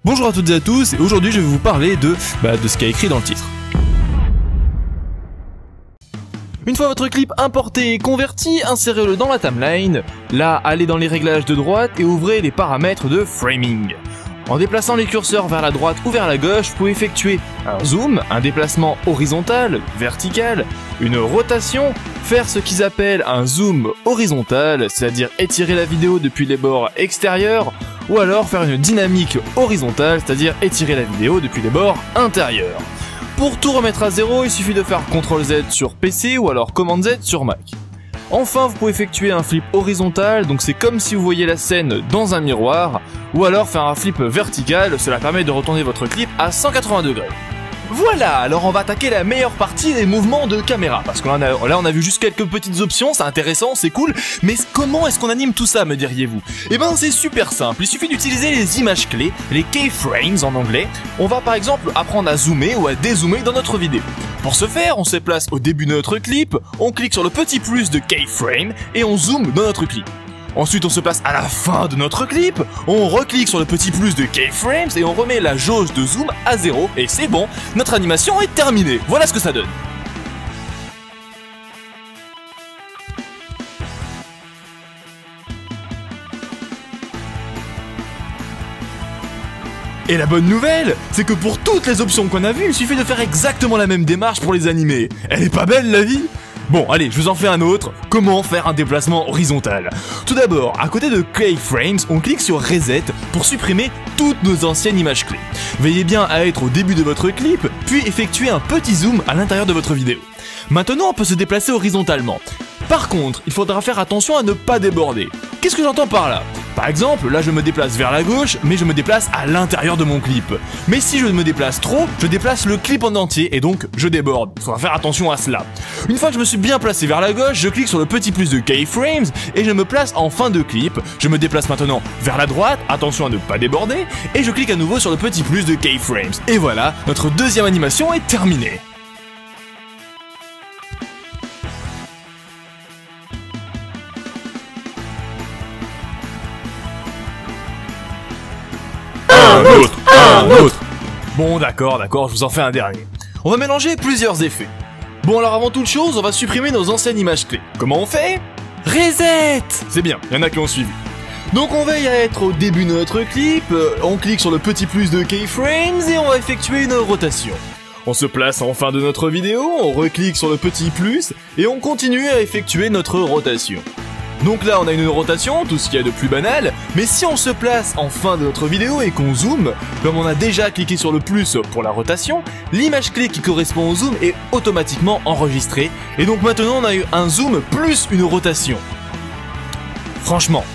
Bonjour à toutes et à tous, et aujourd'hui je vais vous parler de ce qu'il y a écrit dans le titre. Une fois votre clip importé et converti, insérez-le dans la timeline. Là, allez dans les réglages de droite et ouvrez les paramètres de framing. En déplaçant les curseurs vers la droite ou vers la gauche, vous pouvez effectuer un zoom, un déplacement horizontal, vertical, une rotation, faire ce qu'ils appellent un zoom horizontal, c'est-à-dire étirer la vidéo depuis les bords extérieurs, ou alors faire une dynamique horizontale, c'est-à-dire étirer la vidéo depuis les bords intérieurs. Pour tout remettre à zéro, il suffit de faire CTRL Z sur PC ou alors CTRL Z sur Mac. Enfin, vous pouvez effectuer un flip horizontal, donc c'est comme si vous voyez la scène dans un miroir, ou alors faire un flip vertical, cela permet de retourner votre clip à 180 degrés. Voilà, alors on va attaquer la meilleure partie des mouvements de caméra, parce que là on a vu juste quelques petites options, c'est intéressant, c'est cool, mais comment est-ce qu'on anime tout ça, me diriez-vous? Eh ben c'est super simple, il suffit d'utiliser les images clés, les keyframes en anglais. On va par exemple apprendre à zoomer ou à dézoomer dans notre vidéo. Pour ce faire, on se place au début de notre clip, on clique sur le petit plus de keyframe et on zoome dans notre clip. Ensuite on se place à la fin de notre clip, on reclique sur le petit plus de keyframes et on remet la jauge de zoom à 0 et c'est bon, notre animation est terminée, voilà ce que ça donne. Et la bonne nouvelle, c'est que pour toutes les options qu'on a vues, il suffit de faire exactement la même démarche pour les animer. Elle est pas belle la vie ? Bon, allez, je vous en fais un autre. Comment faire un déplacement horizontal? Tout d'abord, à côté de Keyframes, on clique sur Reset pour supprimer toutes nos anciennes images clés. Veillez bien à être au début de votre clip, puis effectuez un petit zoom à l'intérieur de votre vidéo. Maintenant, on peut se déplacer horizontalement. Par contre, il faudra faire attention à ne pas déborder. Qu'est-ce que j'entends par là? Par exemple, là je me déplace vers la gauche, mais je me déplace à l'intérieur de mon clip. Mais si je me déplace trop, je déplace le clip en entier et donc je déborde. Il faudra faire attention à cela. Une fois que je me suis bien placé vers la gauche, je clique sur le petit plus de keyframes et je me place en fin de clip. Je me déplace maintenant vers la droite, attention à ne pas déborder, et je clique à nouveau sur le petit plus de keyframes. Et voilà, notre deuxième animation est terminée. Un autre. Bon d'accord, je vous en fais un dernier. On va mélanger plusieurs effets. Bon alors avant toute chose, on va supprimer nos anciennes images clés. Comment on fait? Reset. C'est bien, il y en a qui ont suivi. Donc on veille à être au début de notre clip, on clique sur le petit plus de keyframes et on va effectuer une rotation. On se place en fin de notre vidéo, on reclique sur le petit plus et on continue à effectuer notre rotation. Donc là on a une rotation, tout ce qu'il y a de plus banal, mais si on se place en fin de notre vidéo et qu'on zoome, comme on a déjà cliqué sur le plus pour la rotation, l'image clé qui correspond au zoom est automatiquement enregistrée, et donc maintenant on a eu un zoom plus une rotation. Franchement,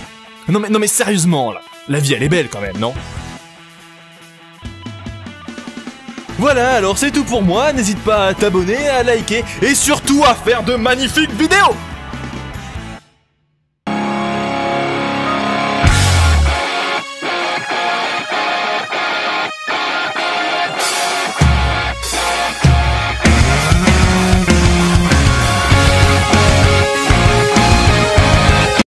non mais sérieusement là, la vie elle est belle quand même, non? Voilà, alors c'est tout pour moi, n'hésite pas à t'abonner, à liker, et surtout à faire de magnifiques vidéos!